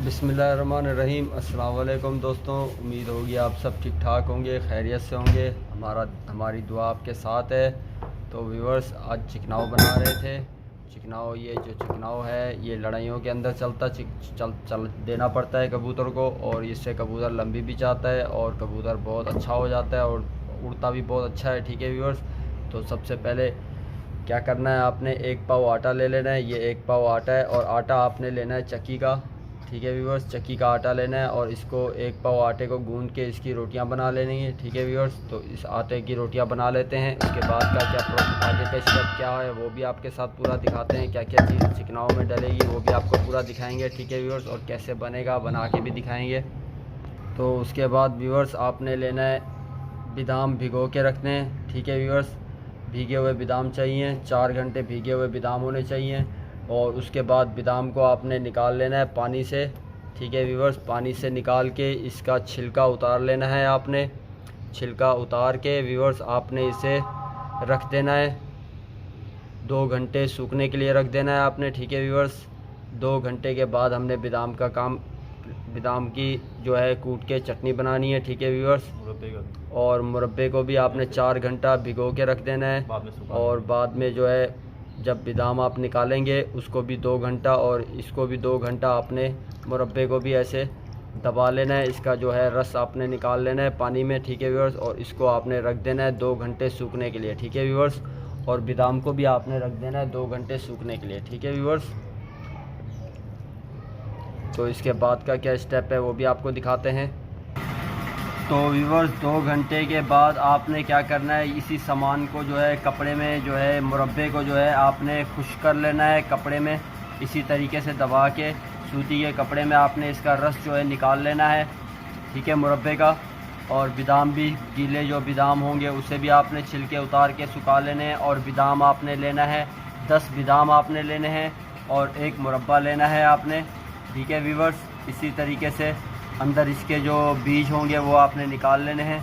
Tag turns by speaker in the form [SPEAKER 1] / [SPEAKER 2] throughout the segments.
[SPEAKER 1] बिस्मिल्लाहिर्रहमानिर्रहीम। अस्सलाम वालेकुम दोस्तों, उम्मीद होगी आप सब ठीक ठाक होंगे, खैरियत से होंगे। हमारी दुआ आपके साथ है। तो व्यूअर्स, आज चिकनाव बना रहे थे। चिकनाव, ये जो चिकनाव है ये लड़ाइयों के अंदर चल देना पड़ता है कबूतर को, और इससे कबूतर लंबी भी जाता है और कबूतर बहुत अच्छा हो जाता है और उड़ता भी बहुत अच्छा है। ठीक है व्यूअर्स, तो सबसे पहले क्या करना है, आपने एक पाव आटा ले लेना है। ये एक पाव आटा है और आटा आपने लेना है चक्की का। ठीक है व्यूअर्स, चक्की का आटा लेना है और इसको एक पाव आटे को गूंद के इसकी रोटियां बना लेनी है। ठीक है व्यूअर्स, तो इस आटे की रोटियां बना लेते हैं। उसके बाद का आगे का स्टेप क्या है वो भी आपके साथ पूरा दिखाते हैं। क्या क्या चीज़ चिकनाव में डलेगी वो भी आपको पूरा दिखाएंगे। ठीक है व्यूअर्स, और कैसे बनेगा बना के भी दिखाएंगे। तो उसके बाद व्यूअर्स, आपने लेना है बादाम, भिगो के रखने हैं। ठीक है व्यूअर्स, भीगे हुए बादाम चाहिए, 4 घंटे भीगे हुए बादाम होने चाहिए। और उसके बाद बादाम को आपने निकाल लेना है पानी से। ठीक है व्यूअर्स, पानी से निकाल के इसका छिलका उतार लेना है आपने। छिलका उतार के व्यूअर्स आपने इसे रख देना है, 2 घंटे सूखने के लिए रख देना है आपने। ठीक है व्यूअर्स, 2 घंटे के बाद हमने बादाम की जो है कूट के चटनी बनानी है। ठीक है व्यूअर्स, और मुरब्बे को भी आपने 4 घंटा भिगो के रख देना है। और बाद में जो है जब बादाम आप निकालेंगे उसको भी 2 घंटा, और इसको भी 2 घंटा आपने मुरब्बे को भी ऐसे दबा लेना है। इसका जो है रस आपने निकाल लेना है पानी में। ठीक है व्यूअर्स, और इसको आपने रख देना है 2 घंटे सूखने के लिए। ठीक है व्यूअर्स, और बादाम को भी आपने रख देना है 2 घंटे सूखने के लिए। ठीक है व्यूअर्स, तो इसके बाद का क्या स्टेप है वो भी आपको दिखाते हैं। तो व्यूअर्स, 2 घंटे के बाद आपने क्या करना है, इसी सामान को जो है कपड़े में जो है मुरब्बे को जो है आपने खुश्क कर लेना है कपड़े में। इसी तरीके से दबा के सूती के कपड़े में आपने इसका रस जो है निकाल लेना है। ठीक है, मुरब्बे का। और बादाम भी, गीले जो बादाम होंगे उसे भी आपने छिलके उतार के सुखा लेने हैं। और बादाम आपने लेना है 10 बादाम आपने लेने हैं और 1 मुरब्बा लेना है आपने। ठीक है व्यूअर्स, इसी तरीके से अंदर इसके जो बीज होंगे वो आपने निकाल लेने हैं।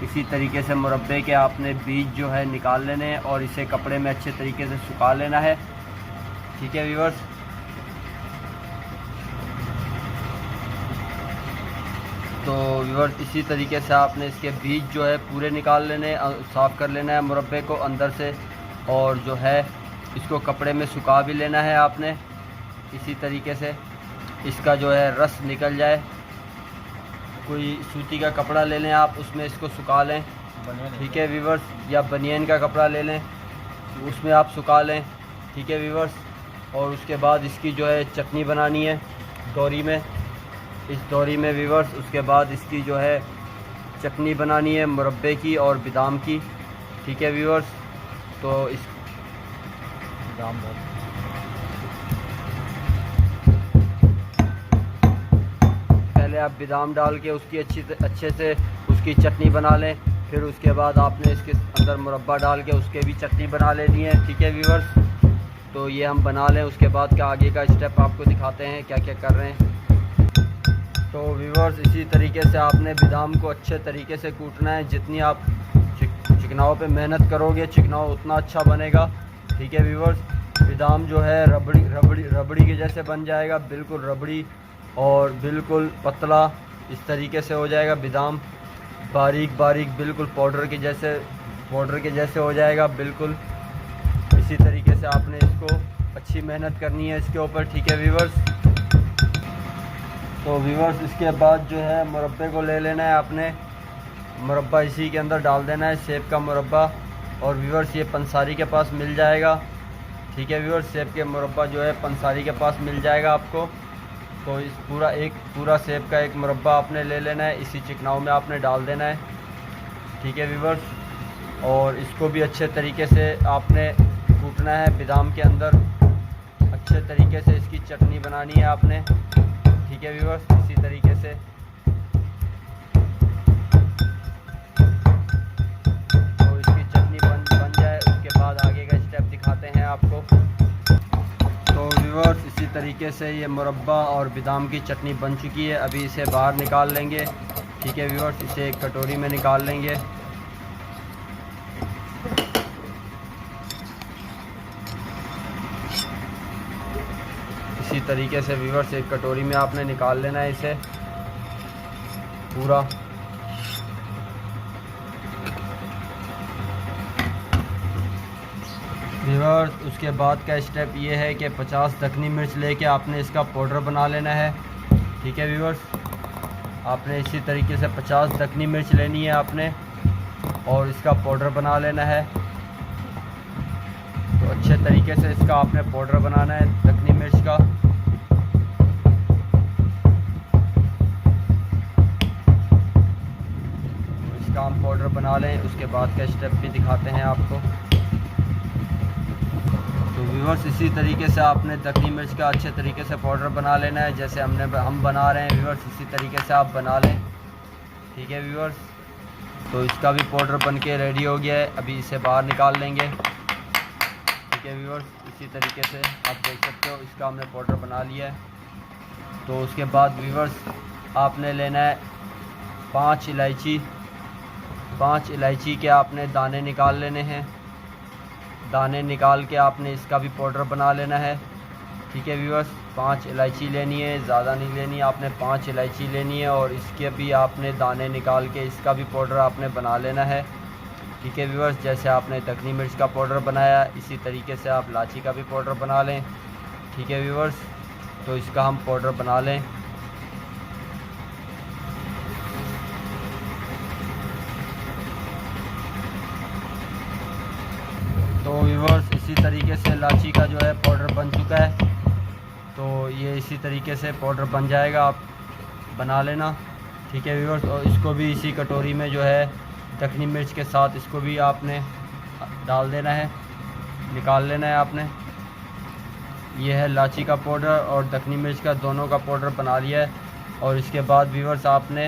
[SPEAKER 1] इसी तरीके से मुरब्बे के आपने बीज जो है निकाल लेने हैं और इसे कपड़े में अच्छे तरीके से सुखा लेना है। ठीक है व्यूअर्स, तो व्यूअर्स इसी तरीके से आपने इसके बीज जो है पूरे निकाल लेने, साफ़ कर लेना है मुरब्बे को अंदर से, और जो है इसको कपड़े में सुखा भी लेना है आपने। इसी तरीके से इसका जो है रस निकल जाए। कोई सूती का कपड़ा ले लें आप, उसमें इसको सुखा लें। ठीक है व्यूअर्स, या बनियान का कपड़ा ले लें, उसमें आप सुखा लें। ठीक है व्यूअर्स, और उसके बाद इसकी जो है चटनी बनानी है दोरी में। इस दोरी में व्यूअर्स उसके बाद इसकी जो है चटनी बनानी है मुरब्बे की और बादाम की। ठीक है व्यूअर्स, तो इस पहले आप बादाम डाल के उसकी अच्छे से उसकी चटनी बना लें। फिर उसके बाद आपने इसके अंदर मुरब्बा डाल के उसके भी चटनी बना लेनी है। ठीक है व्यूअर्स, तो ये हम बना लें, उसके बाद का आगे का स्टेप आपको दिखाते हैं क्या क्या कर रहे हैं। तो व्यूअर्स, इसी तरीके से आपने बादाम को अच्छे तरीके से कूटना है। जितनी आप चिकनाव पे मेहनत करोगे चिकनाव उतना अच्छा बनेगा। ठीक है व्यूअर्स, बादाम जो है रबड़ी के जैसे बन जाएगा, बिल्कुल रबड़ी और बिल्कुल पतला इस तरीके से हो जाएगा। बादाम बारीक बारीक बिल्कुल पाउडर के जैसे हो जाएगा बिल्कुल। इसी तरीके से आपने इसको अच्छी मेहनत करनी है इसके ऊपर। ठीक है व्यूअर्स, तो व्यूअर्स इसके बाद जो है मुरब्बे को ले लेना है आपने। मुरब्बा इसी के अंदर डाल देना है, सेब का मुरब्बा। और व्यूअर्स ये पंसारी के पास मिल जाएगा। ठीक है व्यूअर्स, सेब के मुरब्बा जो है पंसारी के पास मिल जाएगा आपको। तो इस पूरा सेब का एक मुरब्बा आपने ले लेना है, इसी चिकनाव में आपने डाल देना है। ठीक है व्यूअर्स, और इसको भी अच्छे तरीके से आपने कूटना है बादाम के अंदर। अच्छे तरीके से इसकी चटनी बनानी है आपने। ठीक है व्यूअर्स, इसी तरीके से तो इसकी चटनी बन जाए, उसके बाद आगे का स्टेप दिखाते हैं आपको। तो व्यूअर्स इसी तरीके से ये मुरब्बा और बादाम की चटनी बन चुकी है। अभी इसे बाहर निकाल लेंगे। ठीक है व्यूअर्स, इसे एक कटोरी में निकाल लेंगे। इसी तरीके से व्यूअर्स एक कटोरी में आपने निकाल लेना है इसे पूरा। व्यूअर्स उसके बाद का स्टेप ये है कि 50 दखनी मिर्च लेके आपने इसका पाउडर बना लेना है। ठीक है व्यूअर्स, आपने इसी तरीके से 50 दखनी मिर्च लेनी है आपने और इसका पाउडर बना लेना है। तो अच्छे तरीके से इसका आपने पाउडर बनाना है दखनी मिर्च का। तो इसका हम पाउडर बना लें, उसके बाद का स्टेप भी दिखाते हैं आपको। तो व्यूअर्स इसी तरीके से आपने दखनी मिर्च का अच्छे तरीके से पाउडर बना लेना है, जैसे हम बना रहे हैं व्यूअर्स, इसी तरीके से आप बना लें। ठीक है व्यूअर्स, तो इसका भी पाउडर बन के रेडी हो गया है, अभी इसे बाहर निकाल लेंगे। ठीक है व्यूअर्स, इसी तरीके से आप देख सकते हो इसका हमने पाउडर बना लिया है। तो उसके बाद व्यूअर्स आपने लेना है 5 इलायची। 5 इलायची के आपने दाने निकाल लेने हैं। दाने निकाल के आपने इसका भी पाउडर बना लेना है। ठीक है व्यूअर्स, 5 इलायची लेनी है, ज़्यादा नहीं लेनी है, आपने 5 इलायची लेनी है और इसके भी आपने दाने निकाल के इसका भी पाउडर आपने बना लेना है। ठीक है व्यूअर्स, जैसे आपने दखनी मिर्च का पाउडर बनाया इसी तरीके से आप इलायची का भी पाउडर बना लें। ठीक है व्यूअर्स, तो इसका हम पाउडर बना लें। तो व्यूअर्स इसी तरीके से इलायची का जो है पाउडर बन चुका है। तो ये इसी तरीके से पाउडर बन जाएगा, आप बना लेना। ठीक है व्यूअर्स, और इसको भी इसी कटोरी में जो है दखनी मिर्च के साथ इसको भी आपने डाल देना है, निकाल लेना है आपने। ये है इलायची का पाउडर और दखनी मिर्च का दोनों का पाउडर बना लिया है। और इसके बाद व्यूअर्स आपने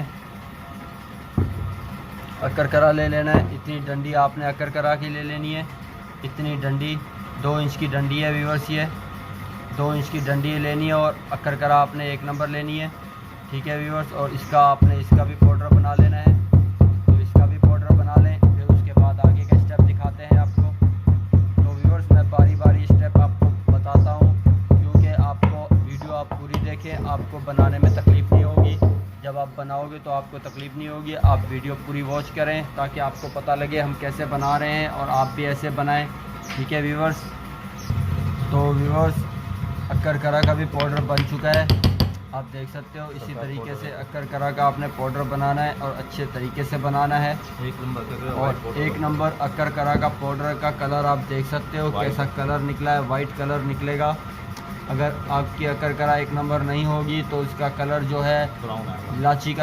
[SPEAKER 1] अकरकरा ले लेना है। इतनी डंडी आपने अकरकरा की ले लेनी है, इतनी डंडी 2 इंच की डंडी है व्यूअर्स, ये 2 इंच की डंडी लेनी है और अकरकरा आपने 1 नंबर लेनी है। ठीक है व्यूअर्स, और इसका आपने इसका भी पाउडर बना लेना है। तो इसका भी पाउडर बना लें, फिर उसके बाद आगे का स्टेप दिखाते हैं आपको। तो व्यूअर्स मैं बारी बारी स्टेप आपको बताता हूँ, क्योंकि आपको वीडियो आप पूरी देखें, आपको बनाने में तकलीफ़ नहीं होगी। जब आप बनाओगे तो आपको तकलीफ़ नहीं होगी। आप वीडियो पूरी वॉच करें ताकि आपको पता लगे हम कैसे बना रहे हैं और आप भी ऐसे बनाएं। ठीक है व्यूअर्स, तो व्यूअर्स अकरकरा का भी पाउडर बन चुका है, आप देख सकते हो। इसी तरीके से अकरकरा का आपने पाउडर बनाना है और अच्छे तरीके से बनाना है। 1 नंबर अकरकरा का पाउडर का कलर आप देख सकते हो कैसा कलर निकला है, वाइट कलर निकलेगा। अगर आपकी अकरकरा 1 नंबर नहीं होगी तो इसका कलर जो है इलायची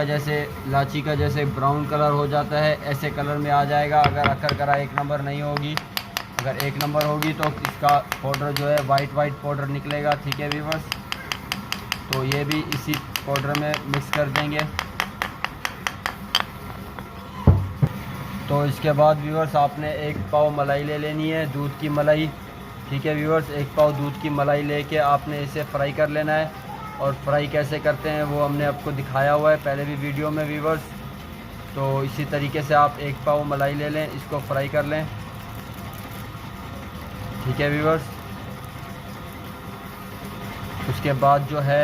[SPEAKER 1] का जैसे ब्राउन कलर हो जाता है, ऐसे कलर में आ जाएगा। अगर अकरकरा 1 नंबर नहीं होगी, अगर 1 नंबर होगी तो इसका पाउडर जो है वाइट पाउडर निकलेगा। ठीक है व्यूअर्स, तो ये भी इसी पाउडर में मिक्स कर देंगे। तो इसके बाद व्यूअर्स आपने 1 पाव मलाई ले लेनी है, दूध की मलाई। ठीक है व्यूअर्स, 1 पाव दूध की मलाई लेके आपने इसे फ्राई कर लेना है। और फ्राई कैसे करते हैं वो हमने आपको दिखाया हुआ है पहले भी वीडियो में व्यूअर्स। तो इसी तरीके से आप 1 पाव मलाई ले लें, इसको फ्राई कर लें। ठीक है व्यूअर्स, उसके बाद जो है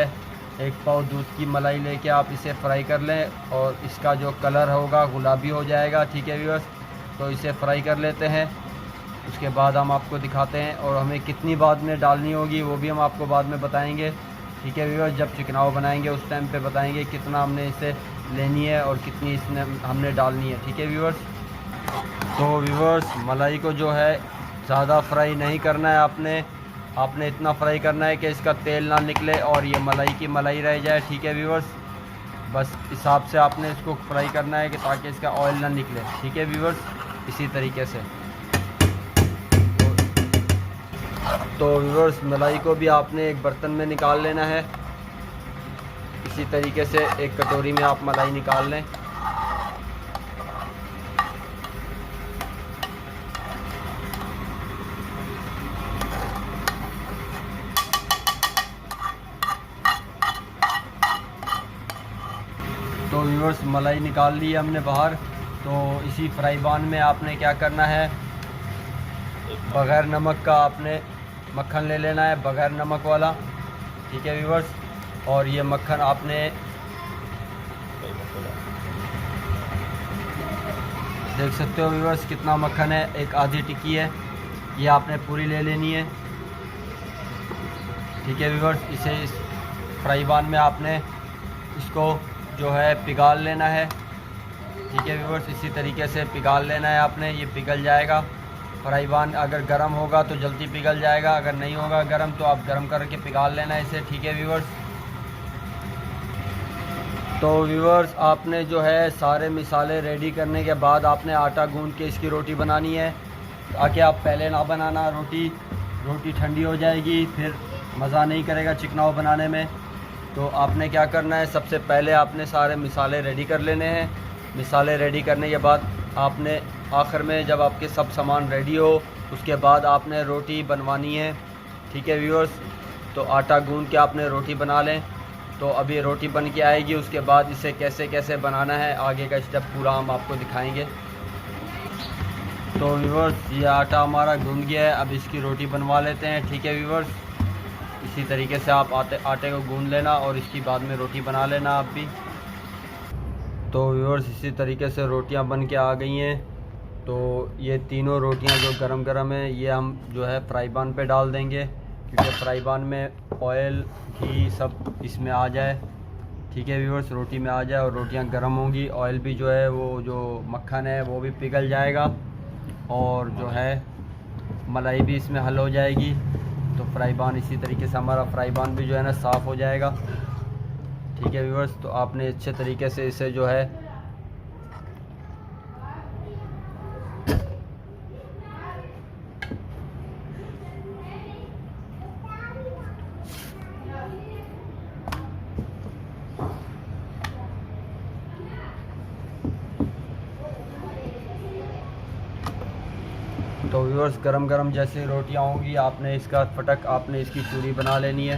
[SPEAKER 1] 1 पाव दूध की मलाई लेके आप इसे फ्राई कर लें और इसका जो कलर होगा गुलाबी हो जाएगा। ठीक है व्यूअर्स, तो इसे फ्राई कर लेते हैं। उसके बाद हम आपको दिखाते हैं और हमें कितनी बाद में डालनी होगी वो भी हम आपको बाद में बताएंगे। ठीक है व्यूअर्स, जब चिकनाव बनाएंगे उस टाइम पे बताएंगे कितना हमने इसे लेनी है और कितनी इसमें हमने डालनी है। ठीक है व्यूअर्स, तो व्यूअर्स मलाई को जो है ज़्यादा फ्राई नहीं करना है, आपने इतना फ्राई करना है कि इसका तेल ना निकले और ये मलाई की मलाई रह जाए। ठीक है व्यूअर्स, बस हिसाब से आपने इसको फ्राई करना है कि ताकि इसका ऑयल ना निकले। ठीक है व्यूअर्स, इसी तरीके से। तो व्यूअर्स मलाई को भी आपने एक बर्तन में निकाल लेना है। इसी तरीके से एक कटोरी में आप मलाई निकाल लें। तो व्यूअर्स मलाई निकाल ली हमने बाहर। तो इसी फ्राई पैन में आपने क्या करना है, बग़ैर नमक का आपने मक्खन ले लेना है, बग़ैर नमक वाला। ठीक है व्यूवर्स। और ये मक्खन आपने देख सकते हो व्यूवर्स कितना मक्खन है, एक आधी टिक्की है, ये आपने पूरी ले लेनी है। ठीक है व्यूवर्स, इसे इस फ्राई पैन में आपने इसको जो है पिघाल लेना है। ठीक है व्यूवर्स, इसी तरीके से पिघाल लेना है आपने, ये पिघल जाएगा। फ्राई पैन अगर गर्म होगा तो जल्दी पिघल जाएगा, अगर नहीं होगा गर्म तो आप गर्म करके पिघाल लेना है इसे। ठीक है व्यूवर्स, तो व्यूवर्स आपने जो है सारे मिसाले रेडी करने के बाद आपने आटा गूंद के इसकी रोटी बनानी है, ताकि आप पहले ना बनाना, रोटी ठंडी हो जाएगी, फिर मज़ा नहीं करेगा चिकनाव बनाने में। तो आपने क्या करना है, सबसे पहले आपने सारे मिसाले रेडी कर लेने हैं। मिसाले रेडी करने के बाद आपने आखिर में जब आपके सब सामान रेडी हो उसके बाद आपने रोटी बनवानी है। ठीक है व्यूअर्स, तो आटा गूंद के आपने रोटी बना लें। तो अभी रोटी बन के आएगी, उसके बाद इसे कैसे कैसे बनाना है आगे का स्टेप पूरा हम आपको दिखाएंगे। तो व्यूअर्स ये आटा हमारा गूंद गया है, अब इसकी रोटी बनवा लेते हैं। ठीक है व्यूअर्स, इसी तरीके से आप आटे को गूंद लेना और इसकी बाद में रोटी बना लेना आप भी। तो व्यूअर्स इसी तरीके से रोटियां बन के आ गई हैं। तो ये तीनों रोटियां जो गरम गरम है ये हम जो है फ्राई पैन पे डाल देंगे, क्योंकि फ्राई पैन में ऑयल घी सब इसमें आ जाए। ठीक है व्यूअर्स, रोटी में आ जाए और रोटियां गर्म होंगी, ऑयल भी जो है वो जो मक्खन है वो भी पिघल जाएगा और जो है मलाई भी इसमें हल हो जाएगी। तो फ्राई पैन इसी तरीके से हमारा फ्राई पैन भी जो है ना साफ़ हो जाएगा। ठीक है व्यूअर्स, तो आपने अच्छे तरीके से इसे जो है तो व्यूअर्स गरम गरम जैसे रोटियां होंगी आपने इसका फटक आपने इसकी चूरी बना लेनी है।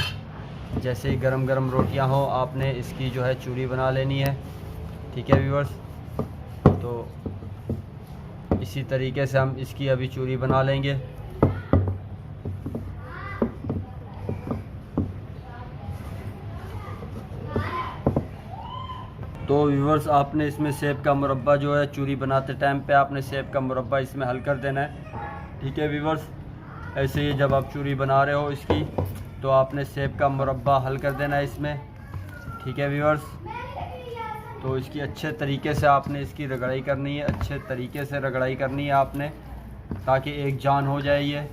[SPEAKER 1] जैसे ही गरम गरम रोटियां हो आपने इसकी जो है चूरी बना लेनी है। ठीक है व्यूअर्स, तो इसी तरीके से हम इसकी अभी चूरी बना लेंगे। तो व्यूअर्स आपने इसमें सेब का मुरब्बा जो है चूरी बनाते टाइम पे आपने सेब का मुरब्बा इसमें हल कर देना है। ठीक है व्यूअर्स, ऐसे ही जब आप चूरी बना रहे हो इसकी तो आपने सेब का मुरब्बा हल कर देना है इसमें। ठीक है व्यूअर्स, तो इसकी अच्छे तरीके से आपने इसकी रगड़ाई करनी है, अच्छे तरीके से रगड़ाई करनी है आपने, ताकि एक जान हो जाए ये।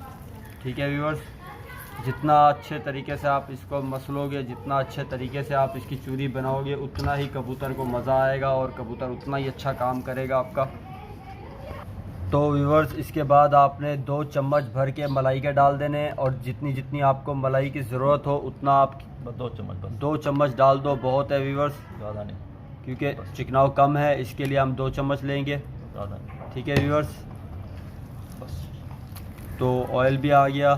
[SPEAKER 1] ठीक है व्यूअर्स, जितना अच्छे तरीके से आप इसको मसलोगे, जितना अच्छे तरीके से आप इसकी चूरी बनाओगे, उतना ही कबूतर को मज़ा आएगा और कबूतर उतना ही अच्छा काम करेगा आपका। तो व्यूअर्स इसके बाद आपने 2 चम्मच भर के मलाई के डाल देने हैं और जितनी जितनी आपको मलाई की ज़रूरत हो उतना आप 2 चम्मच डाल दो, बहुत है व्यूअर्स, ज़्यादा नहीं, क्योंकि चिकनाव कम है इसके लिए हम 2 चम्मच लेंगे। ठीक है व्यूअर्स, तो ऑयल भी आ गया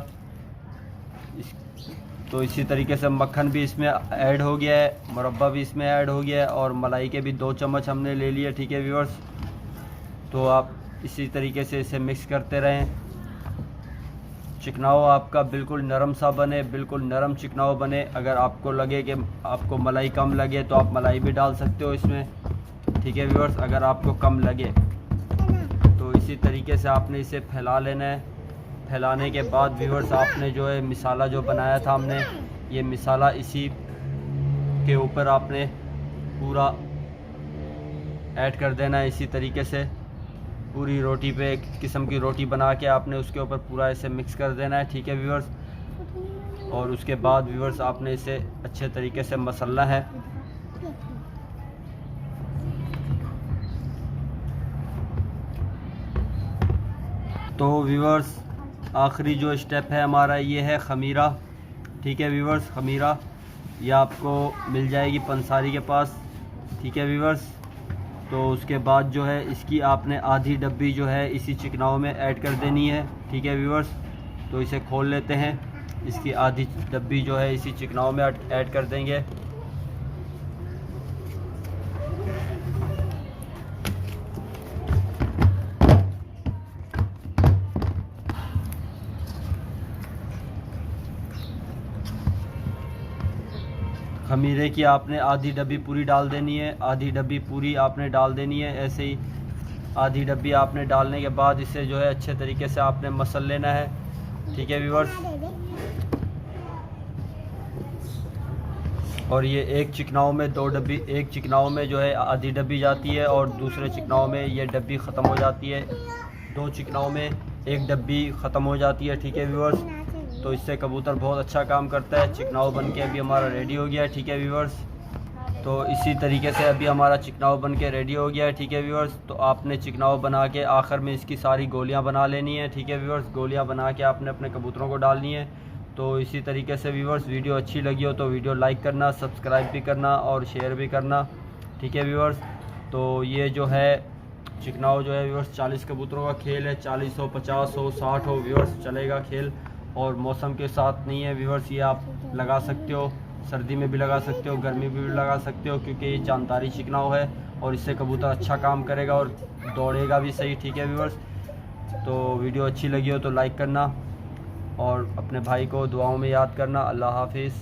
[SPEAKER 1] तो इसी तरीके से मक्खन भी इसमें ऐड हो गया है, मुरब्बा भी इसमें ऐड हो गया है और मलाई के भी 2 चम्मच हमने ले लिए। ठीक है व्यूअर्स, तो आप इसी तरीके से इसे मिक्स करते रहें। चिकनाव आपका बिल्कुल नरम सा बने, बिल्कुल नरम चिकनाव बने। अगर आपको लगे कि आपको मलाई कम लगे तो आप मलाई भी डाल सकते हो इसमें। ठीक है व्यूअर्स, अगर आपको कम लगे तो इसी तरीके से आपने इसे फैला लेना है। फैलाने के बाद व्यूअर्स आपने जो है मिसाला जो बनाया था हमने, ये मिसाला इसी के ऊपर आपने पूरा ऐड कर देना है। इसी तरीके से पूरी रोटी पे एक किस्म की रोटी बना के आपने उसके ऊपर पूरा ऐसे मिक्स कर देना है। ठीक है व्यूअर्स, और उसके बाद व्यूअर्स आपने इसे अच्छे तरीके से मसलना है। तो व्यूअर्स आखिरी जो स्टेप है हमारा ये है खमीरा। ठीक है व्यूअर्स, खमीरा ये आपको मिल जाएगी पंसारी के पास। ठीक है व्यूअर्स, तो उसके बाद जो है इसकी आपने आधी डब्बी जो है इसी चिकनाव में ऐड कर देनी है। ठीक है व्यूअर्स, तो इसे खोल लेते हैं, इसकी आधी डब्बी जो है इसी चिकनाव में ऐड कर देंगे। खमीरे की आपने आधी डब्बी पूरी डाल देनी है, आधी डब्बी पूरी आपने डाल देनी है। ऐसे ही आधी डब्बी आपने डालने के बाद इसे जो है अच्छे तरीके से आपने मसल लेना है। ठीक है व्यूअर्स, और ये एक चिकनाव में 2 डब्बी, एक चिकनाव में जो है आधी डब्बी जाती है और दूसरे चिकनाव में ये डब्बी ख़त्म हो जाती है। 2 चिकनाव में 1 डब्बी ख़त्म हो जाती है। ठीक है व्यूअर्स, तो इससे कबूतर बहुत अच्छा काम करता है। चिकनाव बन के अभी हमारा रेडी हो गया है। ठीक है व्यूअर्स, तो इसी तरीके से अभी हमारा चिकनाव बन के रेडी हो गया है। ठीक है व्यूअर्स, तो आपने चिकनाव बना के आखिर में इसकी सारी गोलियां बना लेनी है। ठीक है व्यूअर्स, गोलियां बना के आपने अपने कबूतरों को डालनी है। तो इसी तरीके से व्यूअर्स, वीडियो अच्छी लगी हो तो वीडियो लाइक करना, सब्सक्राइब भी करना और शेयर भी करना। ठीक है व्यूअर्स, तो ये जो है चिकनाव जो है व्यूअर्स 40 कबूतरों का खेल है। 40 हो, 50 हो, 60 हो व्यूअर्स चलेगा खेल, और मौसम के साथ नहीं है व्यूअर्स। ये आप लगा सकते हो, सर्दी में भी लगा सकते हो, गर्मी में भी लगा सकते हो, क्योंकि ये जानदारी चिकनाव है और इससे कबूतर अच्छा काम करेगा और दौड़ेगा भी सही। ठीक है व्यूअर्स, तो वीडियो अच्छी लगी हो तो लाइक करना और अपने भाई को दुआओं में याद करना। अल्लाह हाफिज़।